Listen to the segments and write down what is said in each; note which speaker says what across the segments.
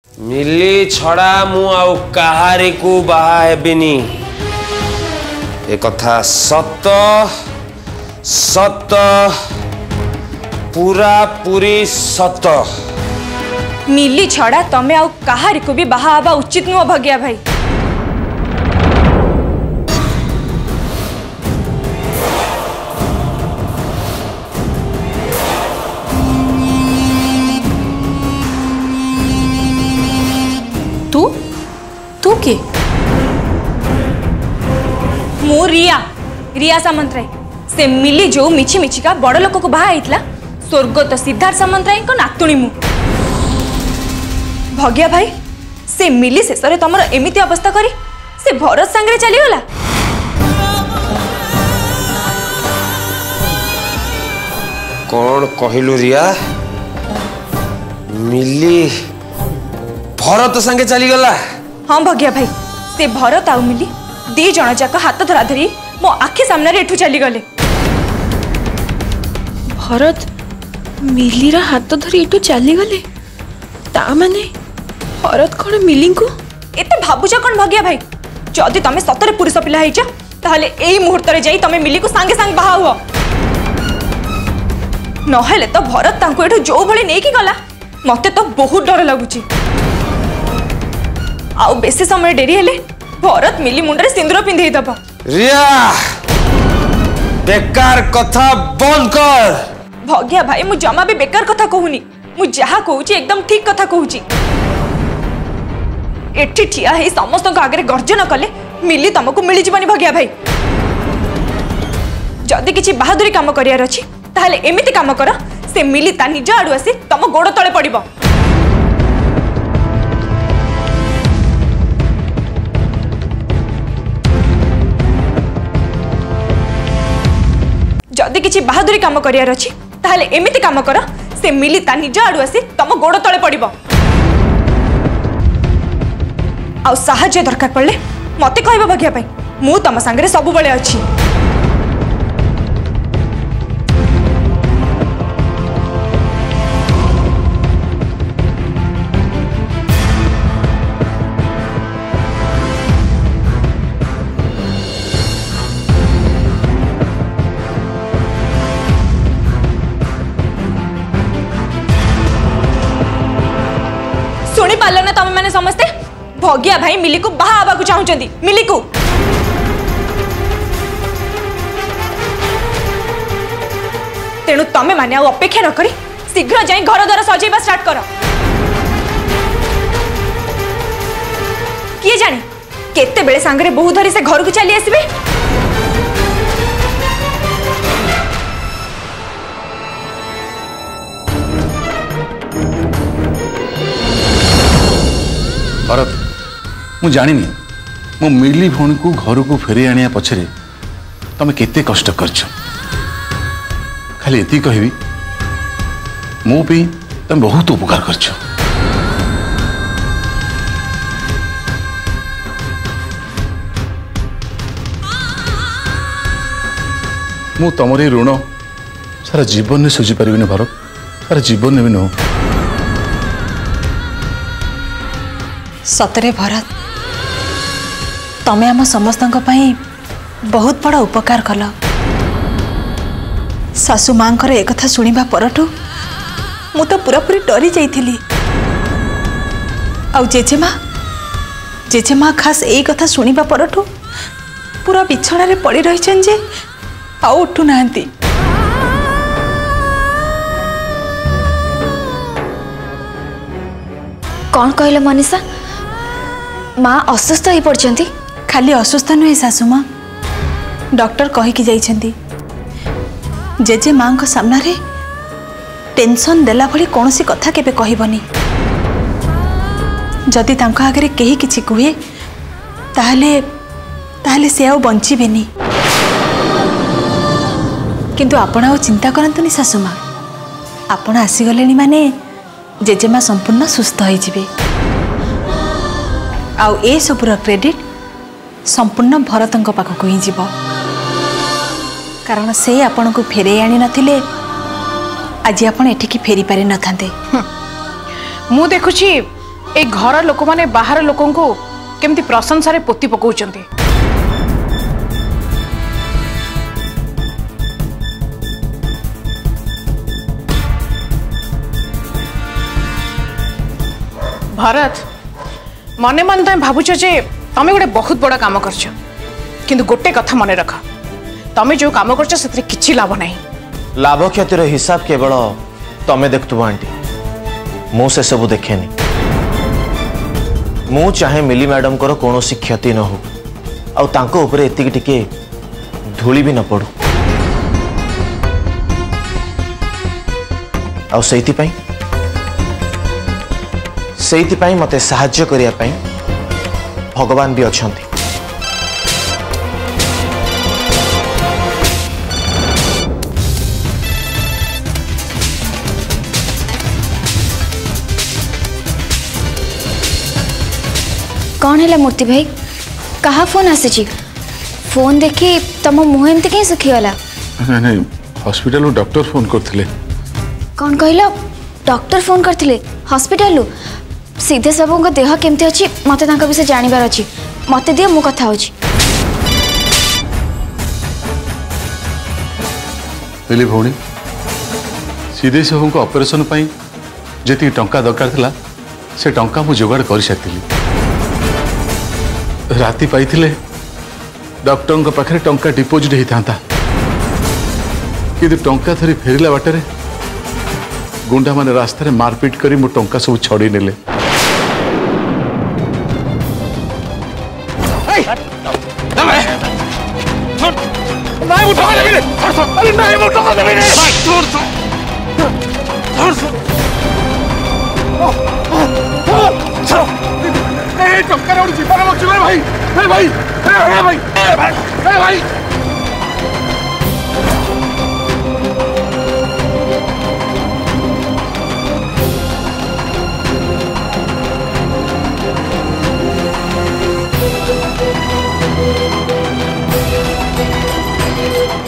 Speaker 1: मिली छड़ा मु आउ कहारी को बाहा हेबिनी ए कथा सत सत पूरा पूरी सत।
Speaker 2: मिली छड़ा तमे आउ कहारी को भी बाहा आबा उचित नुह भगिया भाई। तू के? मु रिया सामंतराय से मिली जो मिछि मिछि का बड़ लोक को बाहा आइतला स्वर्गत सिद्धार्थ सामंतराय को नातुणी मु। भगिया भाई से मिली शेष रे तमर एमिति अवस्था करी से भरत संगे चली गला।
Speaker 1: कौन कहिलु रिया? मिली भरत संगे चली गला?
Speaker 2: हाँ भगिया भाई से भरत आउ मिली दी जन जाक हाथ धरा धरी मो आखि सामने एठू चली गले।
Speaker 3: भरत मिली रा हाथ धरी एठू चली गले ता माने भरत कोन मिली को
Speaker 2: एते भाबुछ कोन भगिया भाई? जदि तमे सतरे पुरुष पिला हैछ ताहले एई मुहूर्त रे जाई तमे मिली को संगे संग बाहा हुआ नहेले तो भरत तांको एठू जो भली नै की गला मते तो बहुत डर लागुची। आउ बेसी समय डेरी हेले भरत मिली मुंडरे सिंदूर पिंधेई दबो।
Speaker 1: रिया बेकार कथा बंद कर।
Speaker 2: भगिया भाई मु जमा भी बेकार कथा कहूनी मु जहा कहूची एकदम ठीक कथा कहूची। एठी ठिया हे समस्त आगे गर्जन कले मिली तुमको मिली जीवनी भगिया भाई। जदि किछि बहादुरी काम करियार अछि ताहले एमिति काम कर से मिली ता निज आडू आसी तम गोड़ तळे पड़िबो। जदि किछि बहादुरी काम करियार अछि ताहले एमिति काम कर से मिली ता निज आडू आसी तम गोड़ तळे पड़िबो। आउ साहाय्य दरकार पड़ले मते कहबो भगिया भाई मु तम संगे सब बेले अछि। सुनी पालो ना तमे माने समस्ते भगिया भाई मिली को बाहा आबा को चाहुचंदी। मिली को तेणु तमे माने आ अपेक्षा न करी शीघ्र जाई घर द्वार सजेबा स्टार्ट करो। किए जाने केते बेले सांगरे बहु धरी से घर को चली आसीबे।
Speaker 4: भरत मु जानिनी मो मिली भौणी को घर को फेरी आनिया पछरे तमे केते कष्ट करछ। खाली एति कहबी मो पे तमे बहुत उपकार करछ। मु तमरे ऋण सारा जीवन में सुझी पारिबिनी भरत, सारा जीवन में भी नो।
Speaker 5: सतरे भरत तमे आम समस्त बहुत बड़ा उपकार कल। सासु माँ एक कथा शुणा परठू मु तो पूरा पूरी डरी जाइथिली। आउ जेजेमा खास यही कथा शुणा परठू पूरा बिछण रे पड़ी रही जे आउ उठू नांती।
Speaker 6: कौन कहले मनीषा माँ असुस्थ हो पड़छंती?
Speaker 5: खाली असुस्थ नुहे सासु माँ डॉक्टर कहीकि जाइछंती जेजे माँ को सामना रे टेंशन देला भली कौन सी कथा केबे कहबनी। जदि तांको आगे केही किछि कुहे ताहले से आउ बंचिबेनी। किंतु आपण आउ चिंता करंतुनी सासु माँ, आपण आसीगलेनी माने जेजेमा संपूर्ण सुस्थ हो जिवे। आउ ए सबुर क्रेडिट संपूर्ण भरतंक पाखक ही जीव, कारण से आपण को फेरे आनी नथिले आज आपण एठिकी फेरी पारि नथांते।
Speaker 3: मु देखुची
Speaker 7: ए घर लोक माने बाहर लोकों को केमती प्रशंसा पोती पकाउछन्ती। भरत मने मन तुम भावुच जे तमें गोटे बहुत बड़ा काम करछ, किंतु गोटे कथा मन रख, तमें जो काम करछ से किछि लाभ नहीं।
Speaker 1: लाभ क्षतिर हिसाब केवल तमें देखुव आंटी, मु से सब देखेनी। मु चाहे मिली मैडम को कौन क्षति न हो आउ तांको ऊपर एतिक टिके धूली भी न पड़ू। आउ सेइथिपाई मते साहाय्य करिया पाई भगवान भी अछंती।
Speaker 6: कौन है मूर्ति भाई? कहा फोन आसी? फोन देखी तुम मुह एमती कहीं सुखीगला?
Speaker 4: नहीं हॉस्पिटल डॉक्टर फोन करथिले।
Speaker 6: कौन कहला? डॉक्टर फोन करथिले हॉस्पिटल? सीधे सबों का देह केमती अच्छी मत विषय जानवर अच्छी, मत दियो मु कथा होची।
Speaker 4: मिली भौणी सीधे सबों को ऑपरेशन पाई जेती टंका दरकार थिला से टंका मु जोगाड़ कर सकती। राति पाइथिले डॉक्टर को पाखरे टंका डिपोजिट होता, किंतु टंका थरी फेरिला बाटरे गुंडा माने रास्ता रे मारपीट करी मो टंका सब छड़ी नेले।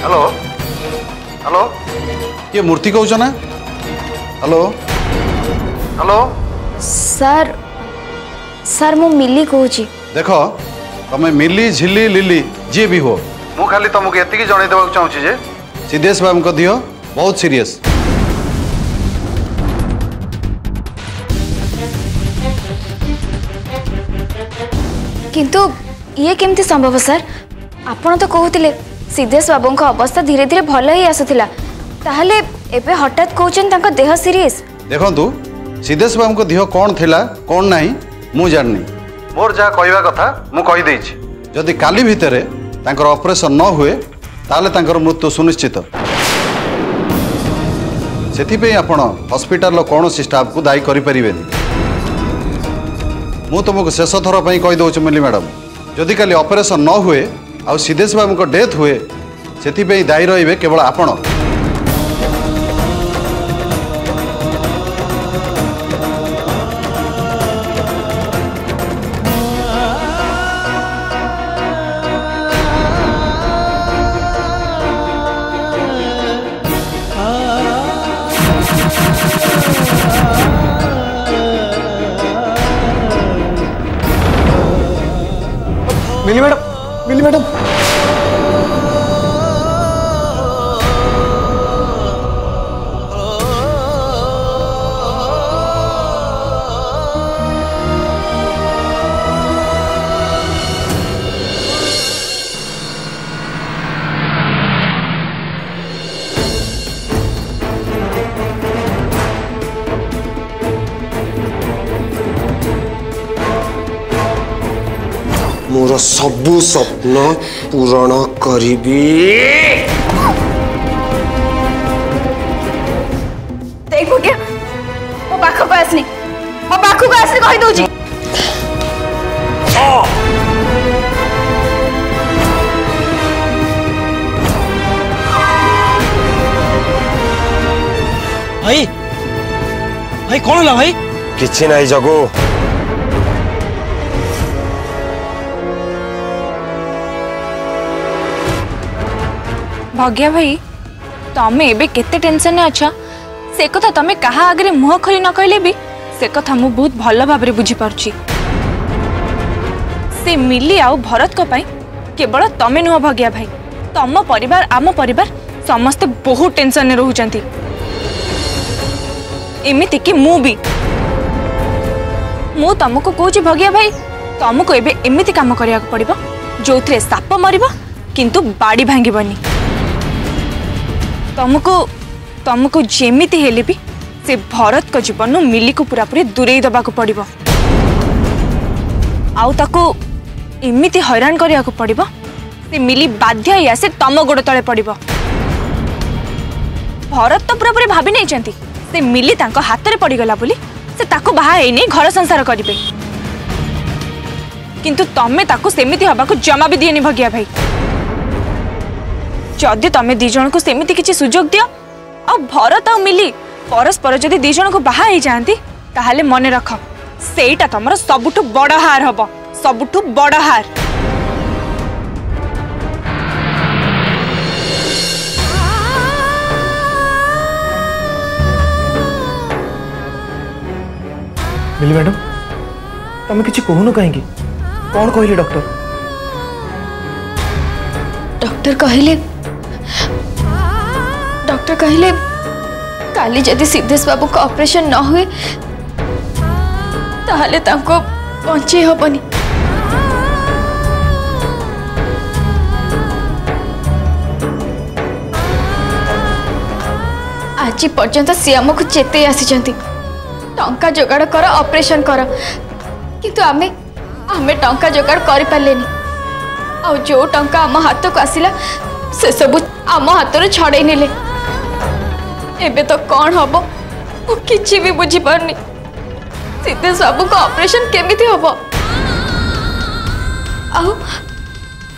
Speaker 8: हेलो हेलो ये मूर्ति कहूछ ना? हेलो हेलो
Speaker 6: सर सर मु मिली कहूची।
Speaker 8: देख तमें मिली झिली लिली जी भी हो, मु खाली तुमको एतिकी जणै देबाक चाहूची जे सिद्धेश बाबू को दियो बहुत सीरियस।
Speaker 6: किंतु ये केमती संभव सर? आपण तो कहूतिले सिद्धेश बाबू को अवस्था धीरे धीरे भल ही आसुथिला, ताहले एबे हठात कहउछन तांको देह सीरियस।
Speaker 8: देखंतु सिद्धेश बाबू को देह कौन थिला कौन नहीं मु जाननी, मोर जा कहवा कथा मु कहि देछि। जदि काली भितरे तांकर ऑपरेशन न हुए ताले तांकर मृत्यु सुनिश्चित। सेथिपे आपण हॉस्पिटल कौन सी स्टाफ को दायी करि परिबेनी। मु तुमको शेष थर पई कहि दउछु मिली मैडम, जदि काली ऑपरेशन न हुए आ सिद्धेश बाबू को डेथ हुए सेथिपे दायी रहिबे केवल आपण।
Speaker 1: मिली मैडम, मिली मैडम। मोर सबु स्वप्न पूरण करिबी।
Speaker 6: देखो क्या मो पाखो को आसनी, मो पाखो को आसनी कहि दउची।
Speaker 1: भाई भाई कौन होला भाई? किछि नाही जगो।
Speaker 2: भाग्या भाई तमें एबे केते टेंशन ने अच्छा, से कथा तमें कहा आगे मुह खोली न कहले भी से कथा मु बहुत भल भाव बुझी पारुछि। से मिली आउ भरत को पाई केवल तमे नुह भगिया भाई, तम परिवार आम परिवार समस्ते बहुत टेंशन रोचंती। एमिति कि मु भी मु तुमको कहूँ भगिया भाई, तुमको एबे एमिति काम करिया पड़िबो जो थे साप मरिबो किंतु बाड़ी भांगिबनी। तुमको जेमिति हेले भी से भरत को जीवन मिली को पूरा पूरी दूरेई दबा को पड़िबो। आउ ताको एमिति हैरान करिया को पड़िबो से मिली बाध्य या से तम गोड़ तले पड़िबो। भरत तो पूरा पूरी भाभी नहीं चंती से मिली तांको हाथ रे पड़ी गला बोली से ताको बाहा ए नहीं घर संसार करिबे, किंतु तमे ताको सेमिति हबा को जमा भी दिएनी भगिया भाई। जदि तमे दी जन को सेमिति किछि सुजोग दियो आ भरत आ मिली परस्पर जदि दी जन को बाहा ही जानती ताहाले मने रख सेटा तमर सबुठु बड़ हार हबो, सबुठु बड़ हार।
Speaker 1: मिली मैडम तुम किसी कहून कहीं कौन कहले डॉक्टर?
Speaker 3: डॉक्टर कहले काली जदि सिद्धेश बाबू को ऑपरेशन न हुए ताहले तांको बंचे हबनी। आज पर्यंत सी आमको चेते आसी टंका जोगाड़ कर ऑपरेशन कर, किंतु आमे टंका जोगाड़ कर पालेनी। आ जो टंका आम हाथ को आसिला से सब आम हाथ छड़े नेले। एबे तो कौन हम किसी भी बुझी पारनी सिद्धेश बाबू को ऑपरेशन केमिति हबो।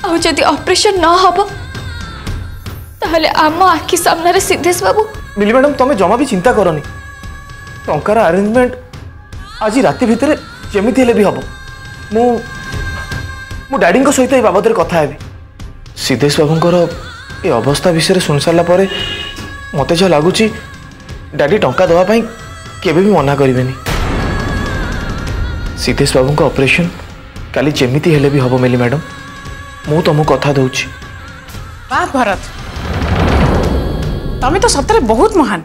Speaker 3: आउ जदि ऑपरेशन न हबो ताहले आम आखि सामने रे सिद्धेश बाबू।
Speaker 1: मिली मैडम तुम जमा भी चिंता करनी, टंकार अरेंजमेंट आज राति भितर जमीती हेले भी हम मु डैडी सहित ए बाबद कथा हेबी। सिद्धेश बाबूंकर ये अवस्था विषय सुन सारा पर मत जहाँ लगुच डैडी टंका दवाई केबे भी मना करेनि। सिद्धेश बाबू का ऑपरेशन काली जमीती हेले भी हम मिली मैडम, मु तुमको कथा दूची।
Speaker 7: वाह भरत, तमें तो सतरे बहुत महान।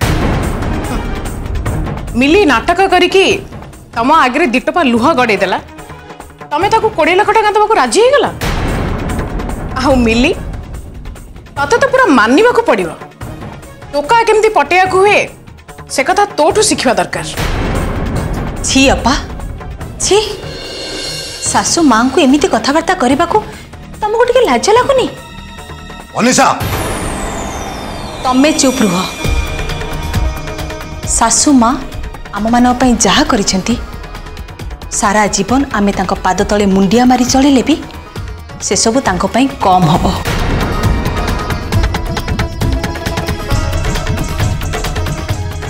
Speaker 7: मिली नाटक करिकी तम आगे दिटपा लुह गड़े देला, तमें ताको 20 लाख टका दबाको राजी हो गला। आउ मिली तते तो पूरा मानिबा को पड़िबो, टोका केमती पटेया को हुए से कथा तोठू शिखिबा दरकार।
Speaker 5: छी अपा छी, सासु मां को एमिति कथाबार्ता करबा को तुमको टिके लाज लागुनी?
Speaker 8: अनिशा
Speaker 5: तमे चुप रुह। सासु मां आम मान जहा करिसेंती सारा जीवन आमे तांको पाद तले मुंडिया मारी चलिले भी से सब तांको पई कम हबो।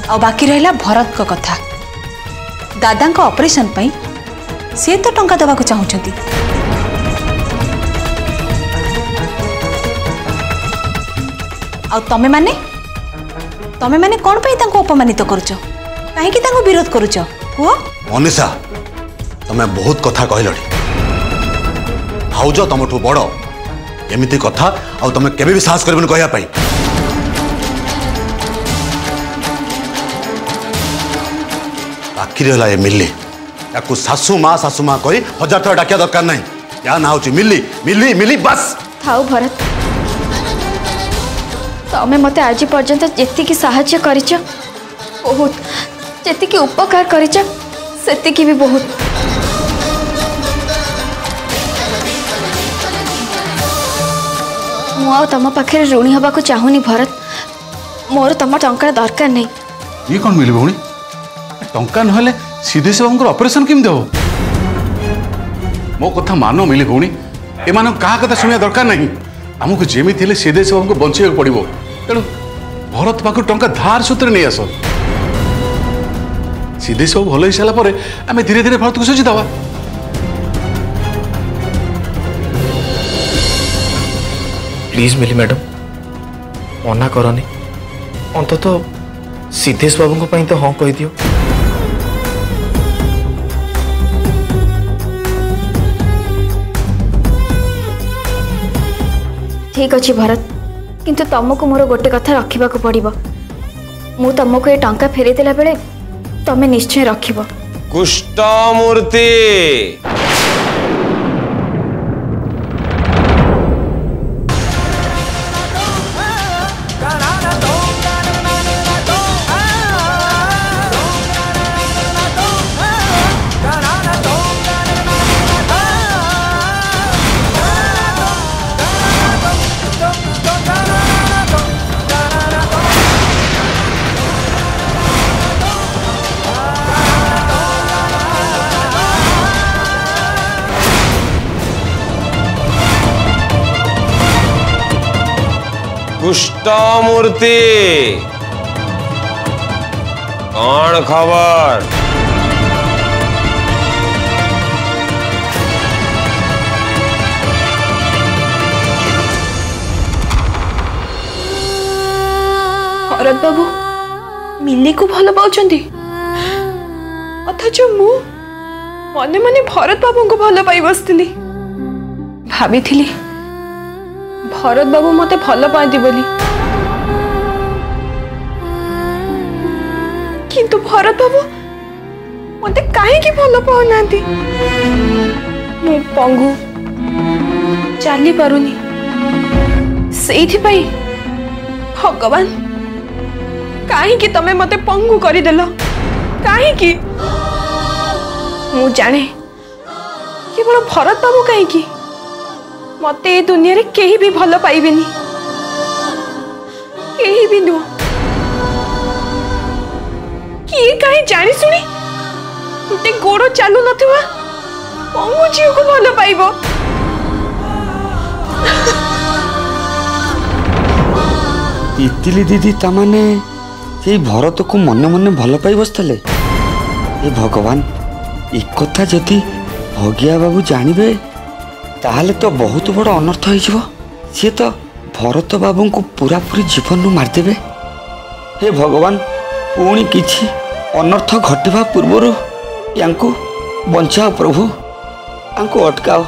Speaker 5: आ बाकी रहला भरत को कथा। दादा को ऑपरेशन पई से तो टंका दबा को चाहूछंती, आ तमे माने कोन पई तांको अपमानित करूछो, काहे कि तांको विरोध करूछो? हो
Speaker 8: अनिशा तमे बहुत कथा कहलड़ी, भाउज तुमठू बड़ एमिति कथा आ तमे केबे भी साहस करबनी कहया पई। आखिर होला ए मिल्ली याकू सासू माँ कही 1000 थर डाकिया दरकार नहीं। या ना होची मिल्ली मिल्ली मिल्ली बस।
Speaker 3: थाउ भरत, तमें मते आज पर्यंत जेतिकी साहाय्य करिछ बहुत, जेतिकी उपकार करिछ सेतिकी भी बहुत। मु आ तम पाखे ऋणी हवा को चाहूनी भरत, मोर तम टंका दरकार नहीं।
Speaker 4: ये कौन मिली भौणी? टंका नहले सिद्धेश बाबू ऑपरेशन केम देव? मो कथा मानो मिली भौणी, एमान कहा कथा शुणा दरकार नहीं। आमको जेमिति हेले सिद्धेश बाबू को बंचाइक पड़ो, तेणु भरत पाखु टंका धार सूत्र नहीं आस। सिद्धेश बाबू भल हो सारा पर आम धीरे धीरे भरत को सुझीदवा।
Speaker 1: प्लीज मिली मैडम मना करनी, अंततः सिद्धेश बाबू को तो हाँ कह दियो।
Speaker 6: ठीक अच्छे भरत, किंतु तुमको मोर गोटे कथा रखा पड़ो। मु तुमको ये टंका फेरे देला बेले तमें निश्चय रखिब।
Speaker 9: कुष्ठ मूर्ति कुष्ठ मूर्ति कौन खबर?
Speaker 5: भरत बाबू मिली को भल पाउछंती, अथच मु मने मने भरत बाबू को भल पाई बसथिली। भाभी भरत बाबू मते भल पाती बोली, किंतु भरत बाबू मते काहे की भल पाउनांती। मु पंगु चली पारुनी, सेइथि पई भगवान काहे की तमे मते पंगु करि देलो। काहे की मु जाने केवल भरत बाबू काहे की मते ए दुनिया रे केही भी भल पाइबेनी, केही भी नुह। किए काहे जानी सुनी तुटे गोड़ चालू नथिबा पंगु झियो को भल पाइबो।
Speaker 10: इतिली दीदी तामाने से भरत को मन मन भल पाई बसतले। ए भगवान एक कथा जदि भगिया बाबू जानबे ताहले तो बहुत बड़ अनर्थ हो। सी तो भरत बाबू को पूरा पूरी जीवन नु मारदेवे। हे भगवान पुणी किछि अनर्थ घटवा पूर्व यांकु बंचाओ प्रभु, आंको अटकाओ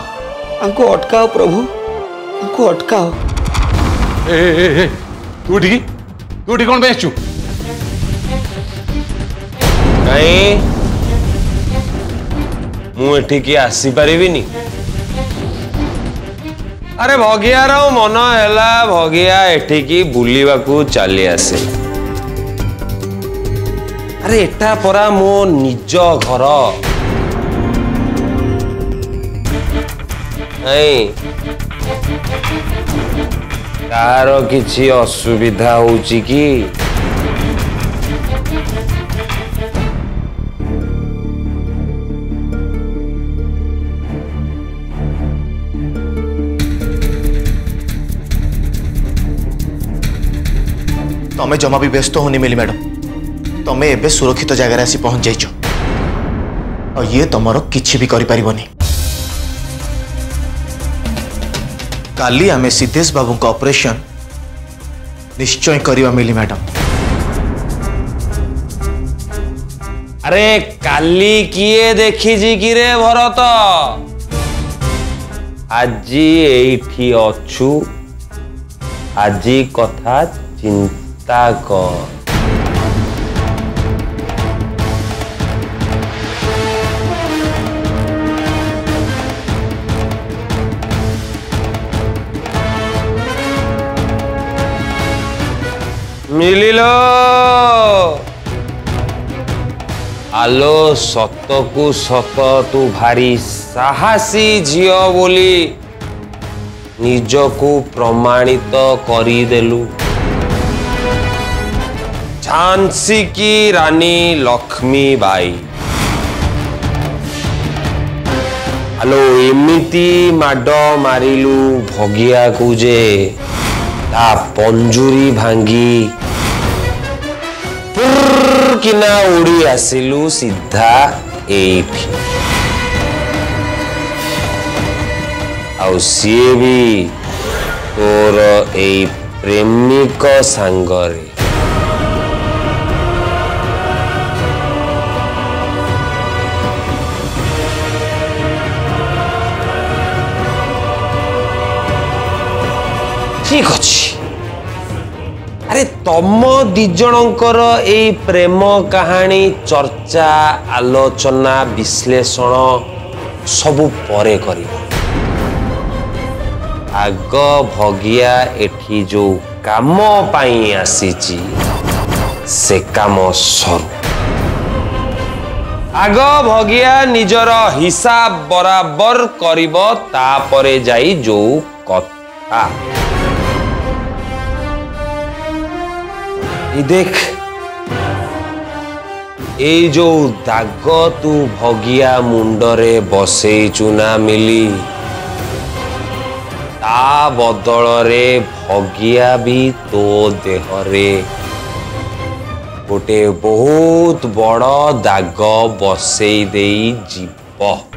Speaker 10: प्रभु, आंको अटकाओ।
Speaker 4: तू कौन बेचू
Speaker 9: नहीं मुझे आसी पारिनी। अरे भगियार मन है भगिया एठिकी बुलिबाकू चली आसे। अरे एटा परा मो निज घर नहीं कार किछि असुविधा होउची की?
Speaker 1: तमें जमा भी व्यस्त होनी मिली मैडम, तमें एबे सुरक्षित जगह आसी पहुंच जाइछो और ये तुमरो किछि भी करि परिबोनी। काली आमे सिद्धेश बाबू का ऑपरेशन निश्चय करिवा मिली मैडम।
Speaker 9: अरे काली किए देखी जी कि रे भरत, आजी एठी अछु, आजी कथा चिंता कर। मिलिलो आलो सतकू सत तू भारी साहसी झियो बोली निजकू प्रमाणित करिदेलु। झांसी की रानी लक्ष्मी बाई आलो एमिति माड मारिलु भगिया को जे ता पंजुरी भांगी किना उड़ी आसिलु सीधा एठी। आउ सीए भी तोर ए प्रेमिक सांगरे। ठीक अच्छी अरे तुम दिजणकर एई प्रेम कहानी चर्चा आलोचना विश्लेषण सबु परे करियो आग भगिया एठी जो काम पाई आसीची से काम सरू आग भगिया निजर हिसाब बराबर करिब तापरे जाई जो कथा देख ए जो दाग तू भगिया मुंडरे बसेइचु ना मिली ता बदल रे भगिया भी तो देहरे गोटे बहुत बड़ दाग बसई देई जीव